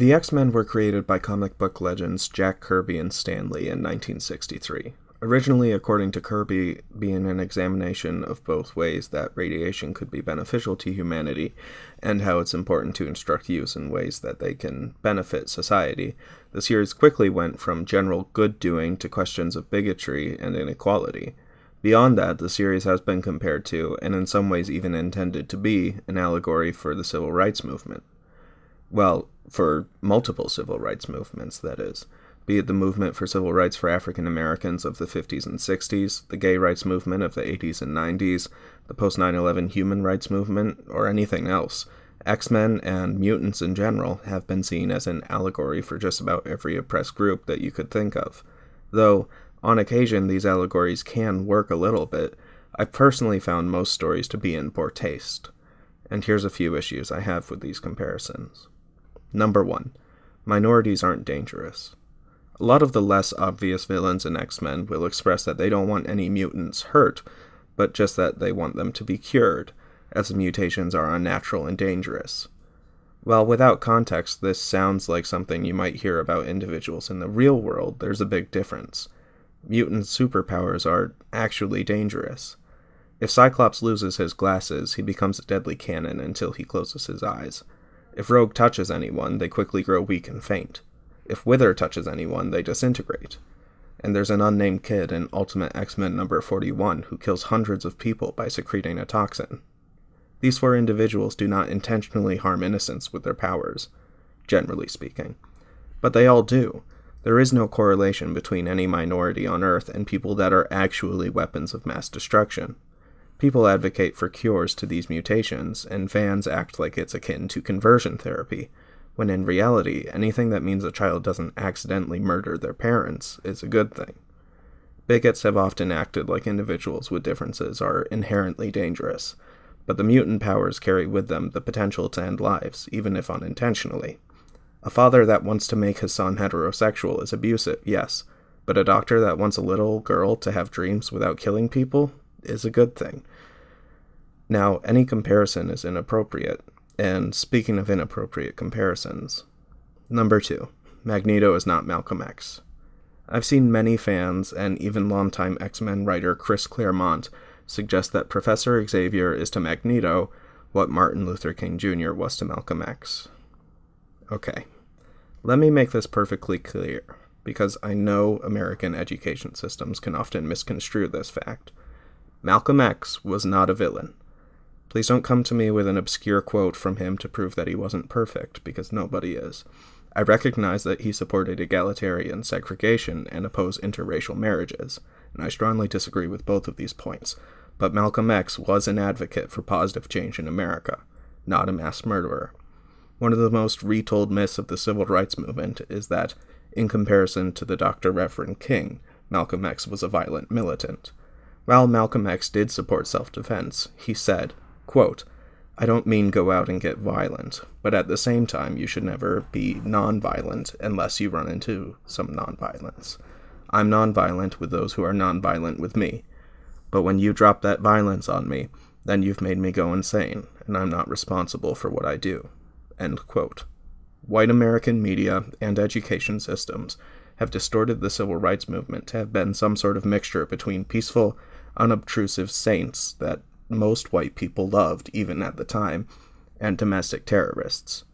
The X-Men were created by comic book legends Jack Kirby and Stan Lee in 1963. Originally, according to Kirby, being an examination of both ways that radiation could be beneficial to humanity and how it's important to instruct youth in ways that they can benefit society, the series quickly went from general good-doing to questions of bigotry and inequality. Beyond that, the series has been compared to, and in some ways even intended to be, an allegory for the civil rights movement. Well, for multiple civil rights movements, that is. Be it the movement for civil rights for African Americans of the 50s and 60s, the gay rights movement of the 80s and 90s, the post-9/11 human rights movement, or anything else. X-Men and mutants in general have been seen as an allegory for just about every oppressed group that you could think of. Though, on occasion, these allegories can work a little bit, I've personally found most stories to be in poor taste. And here's a few issues I have with these comparisons. Number 1. Minorities aren't dangerous. A lot of the less obvious villains in X-Men will express that they don't want any mutants hurt, but just that they want them to be cured, as the mutations are unnatural and dangerous. While without context this sounds like something you might hear about individuals in the real world, there's a big difference. Mutant superpowers are actually dangerous. If Cyclops loses his glasses, he becomes a deadly cannon until he closes his eyes. If Rogue touches anyone, they quickly grow weak and faint. If Wither touches anyone, they disintegrate. And there's an unnamed kid in Ultimate X-Men number 41 who kills hundreds of people by secreting a toxin. These 4 individuals do not intentionally harm innocents with their powers, generally speaking. But they all do. There is no correlation between any minority on Earth and people that are actually weapons of mass destruction. People advocate for cures to these mutations, and fans act like it's akin to conversion therapy, when in reality, anything that means a child doesn't accidentally murder their parents is a good thing. Bigots have often acted like individuals with differences are inherently dangerous, but the mutant powers carry with them the potential to end lives, even if unintentionally. A father that wants to make his son heterosexual is abusive, yes, but a doctor that wants a little girl to have dreams without killing people is a good thing. Now, any comparison is inappropriate. And speaking of inappropriate comparisons, number 2, Magneto is not Malcolm X. I've seen many fans, and even longtime X-Men writer Chris Claremont, suggest that Professor Xavier is to Magneto what Martin Luther King Jr. was to Malcolm X. Okay, let me make this perfectly clear, because I know American education systems can often misconstrue this fact. Malcolm X was not a villain. Please don't come to me with an obscure quote from him to prove that he wasn't perfect, because nobody is. I recognize that he supported egalitarian segregation and opposed interracial marriages, and I strongly disagree with both of these points, but Malcolm X was an advocate for positive change in America, not a mass murderer. One of the most retold myths of the civil rights movement is that, in comparison to the Dr. Reverend King, Malcolm X was a violent militant. While Malcolm X did support self-defense, he said, quote, "I don't mean go out and get violent, but at the same time you should never be non-violent unless you run into some non-violence. I'm non-violent with those who are non-violent with me. But when you drop that violence on me, then you've made me go insane, and I'm not responsible for what I do." End quote. White American media and education systems have distorted the civil rights movement to have been some sort of mixture between peaceful, unobtrusive saints that most white people loved, even at the time, and domestic terrorists.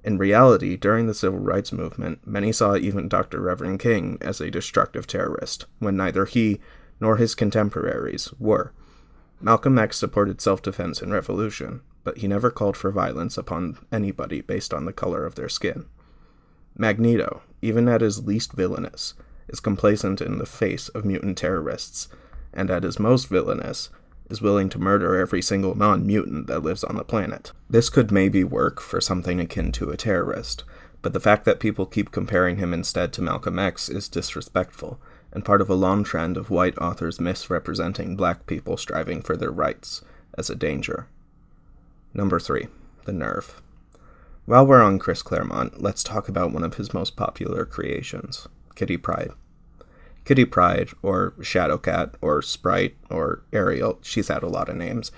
In reality, during the civil rights movement, many saw even Dr. Reverend King as a destructive terrorist, when neither he nor his contemporaries were. Malcolm X supported self-defense and revolution, but he never called for violence upon anybody based on the color of their skin. Magneto, even at his least villainous, is complacent in the face of mutant terrorists, and at his most villainous, is willing to murder every single non-mutant that lives on the planet. This could maybe work for something akin to a terrorist, but the fact that people keep comparing him instead to Malcolm X is disrespectful, and part of a long trend of white authors misrepresenting black people striving for their rights as a danger. Number 3, the nerve. While we're on Chris Claremont, let's talk about one of his most popular creations, Kitty Pryde. Kitty Pryde, or Shadowcat, or Sprite, or Ariel, she's had a lot of names,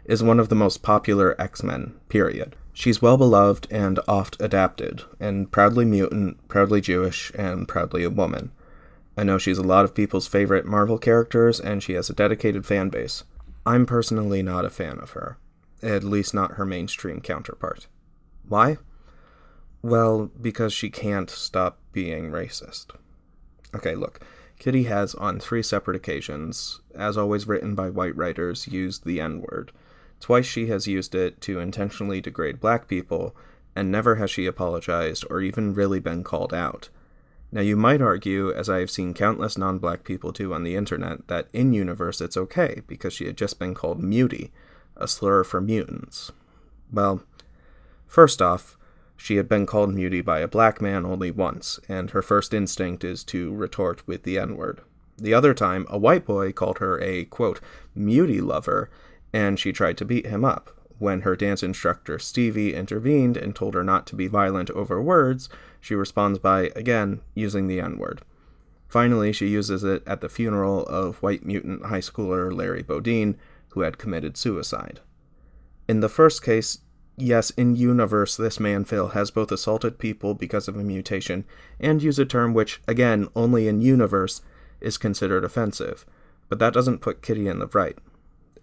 is one of the most popular X-Men, period. She's well-beloved and oft-adapted, and proudly mutant, proudly Jewish, and proudly a woman. I know she's a lot of people's favorite Marvel characters, and she has a dedicated fan base. I'm personally not a fan of her, at least not her mainstream counterpart. Why? Well, because she can't stop being racist. Okay, look, Kitty has, on 3 separate occasions, as always written by white writers, used the N-word. Twice she has used it to intentionally degrade black people, and never has she apologized or even really been called out. Now you might argue, as I have seen countless non-black people do on the internet, that in-universe it's okay, because she had just been called mutie, a slur for mutants. Well, first off, she had been called mutie by a black man only once, and her first instinct is to retort with the N-word. The other time, a white boy called her a, quote, mutie lover, and she tried to beat him up. When her dance instructor Stevie intervened and told her not to be violent over words, she responds by, again, using the N-word. Finally, she uses it at the funeral of white mutant high schooler Larry Bodine, who had committed suicide. In the first case, yes, in universe, this man Phil has both assaulted people because of a mutation and used a term which, again, only in universe, is considered offensive, but that doesn't put Kitty in the right.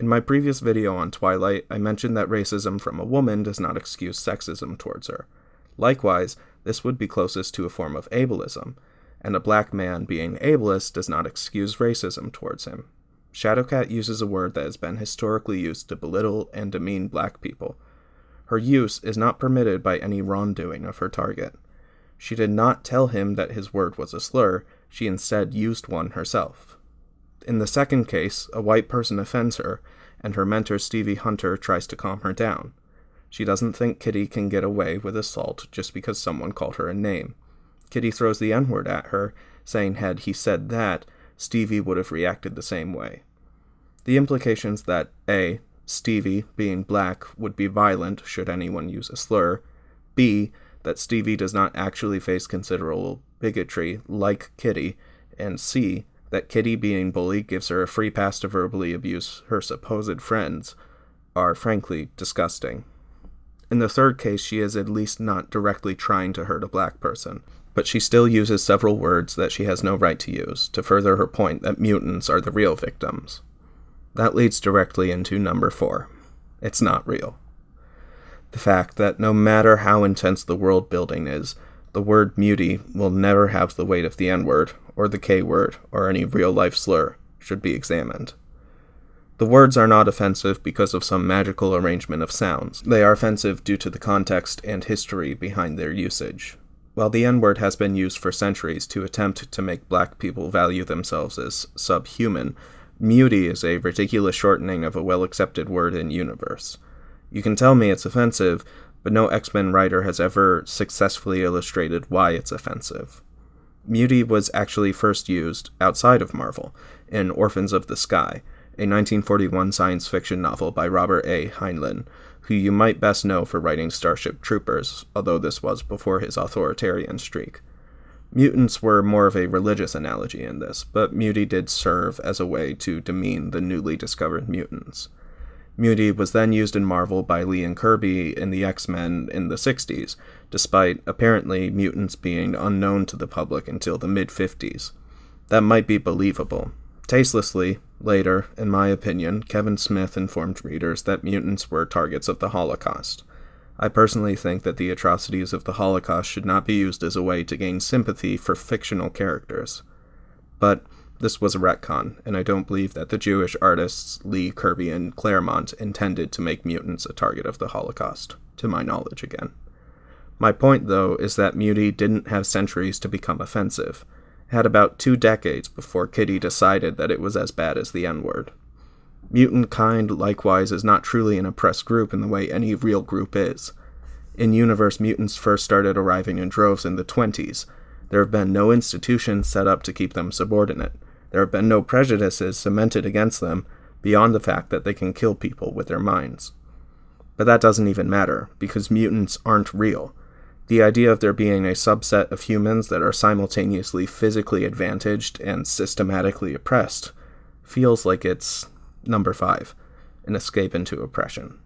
In my previous video on Twilight, I mentioned that racism from a woman does not excuse sexism towards her. Likewise, this would be closest to a form of ableism, and a black man being ableist does not excuse racism towards him. Shadowcat uses a word that has been historically used to belittle and demean black people. Her use is not permitted by any wrongdoing of her target. She did not tell him that his word was a slur, she instead used one herself. In the second case, a white person offends her, and her mentor Stevie Hunter tries to calm her down. She doesn't think Kitty can get away with assault just because someone called her a name. Kitty throws the N-word at her, saying had he said that, Stevie would have reacted the same way. The implications that A. Stevie, being black, would be violent should anyone use a slur, B. that Stevie does not actually face considerable bigotry like Kitty, and C. that Kitty being bullied gives her a free pass to verbally abuse her supposed friends, are frankly disgusting. In the third case, she is at least not directly trying to hurt a black person, but she still uses several words that she has no right to use, to further her point that mutants are the real victims. That leads directly into number 4. It's not real. The fact that no matter how intense the world building is, the word mutie will never have the weight of the N-word, or the K-word, or any real-life slur, should be examined. The words are not offensive because of some magical arrangement of sounds. They are offensive due to the context and history behind their usage. While the N-word has been used for centuries to attempt to make black people value themselves as subhuman, mutie is a ridiculous shortening of a well-accepted word in universe. You can tell me it's offensive, but no X-Men writer has ever successfully illustrated why it's offensive. Mutie was actually first used, outside of Marvel, in Orphans of the Sky, a 1941 science fiction novel by Robert A. Heinlein, who you might best know for writing Starship Troopers, although this was before his authoritarian streak. Mutants were more of a religious analogy in this, but mutie did serve as a way to demean the newly discovered mutants. Mutie was then used in Marvel by Lee and Kirby in the X-Men in the 60s, despite apparently mutants being unknown to the public until the mid-50s. That might be believable. Tastelessly, later, in my opinion, Kevin Smith informed readers that mutants were targets of the Holocaust. I personally think that the atrocities of the Holocaust should not be used as a way to gain sympathy for fictional characters. But this was a retcon, and I don't believe that the Jewish artists Lee, Kirby, and Claremont intended to make mutants a target of the Holocaust, to my knowledge again. My point, though, is that mutie didn't have centuries to become offensive. It had about 2 decades before Kitty decided that it was as bad as the N-word. Mutant kind, likewise, is not truly an oppressed group in the way any real group is. In universe, mutants first started arriving in droves in the 20s. There have been no institutions set up to keep them subordinate. There have been no prejudices cemented against them, beyond the fact that they can kill people with their minds. But that doesn't even matter, because mutants aren't real. The idea of there being a subset of humans that are simultaneously physically advantaged and systematically oppressed feels like it's number 5, an escape into oppression.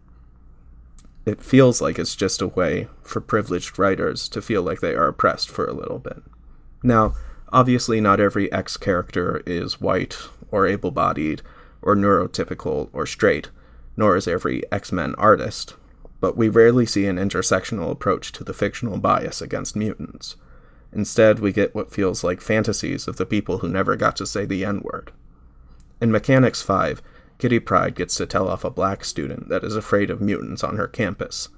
It feels like it's just a way for privileged writers to feel like they are oppressed for a little bit. Now, obviously not every X character is white or able-bodied or neurotypical or straight, nor is every X-Men artist, but we rarely see an intersectional approach to the fictional bias against mutants. Instead, we get what feels like fantasies of the people who never got to say the N-word. In Mechanics 5, Kitty Pryde gets to tell off a black student that is afraid of mutants on her campus.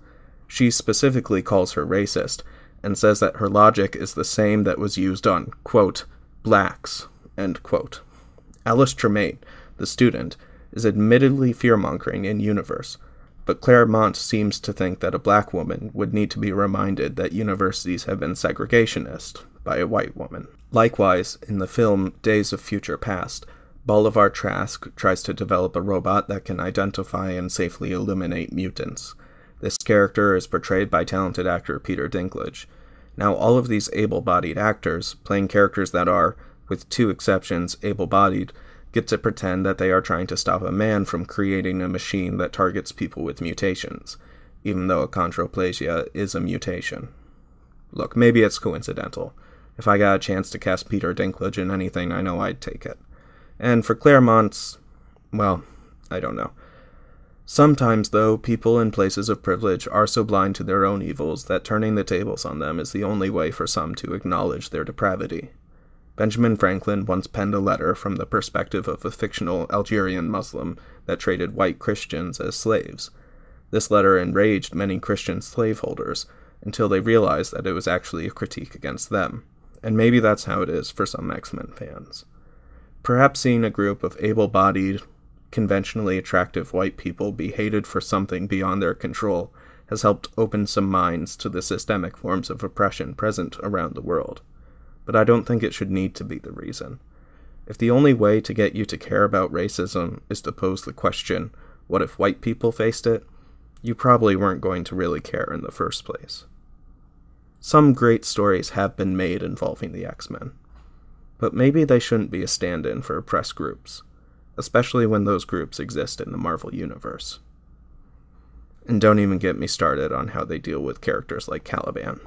She specifically calls her racist, and says that her logic is the same that was used on, quote, blacks, end quote. Alice Tremaine, the student, is admittedly fear-mongering in universe, but Claremont seems to think that a black woman would need to be reminded that universities have been segregationist by a white woman. Likewise, in the film Days of Future Past, Bolivar Trask tries to develop a robot that can identify and safely eliminate mutants. This character is portrayed by talented actor Peter Dinklage. Now, all of these able-bodied actors, playing characters that are, with two exceptions, able-bodied, get to pretend that they are trying to stop a man from creating a machine that targets people with mutations, even though achondroplasia is a mutation. Look, maybe it's coincidental. If I got a chance to cast Peter Dinklage in anything, I know I'd take it. And for Claremont's, well, I don't know. Sometimes, though, people in places of privilege are so blind to their own evils that turning the tables on them is the only way for some to acknowledge their depravity. Benjamin Franklin once penned a letter from the perspective of a fictional Algerian Muslim that traded white Christians as slaves. This letter enraged many Christian slaveholders until they realized that it was actually a critique against them. And maybe that's how it is for some X-Men fans. Perhaps seeing a group of able-bodied, conventionally attractive white people be hated for something beyond their control has helped open some minds to the systemic forms of oppression present around the world. But I don't think it should need to be the reason. If the only way to get you to care about racism is to pose the question, what if white people faced it? You probably weren't going to really care in the first place. Some great stories have been made involving the X-Men, but maybe they shouldn't be a stand-in for oppressed groups, especially when those groups exist in the Marvel Universe. And don't even get me started on how they deal with characters like Caliban.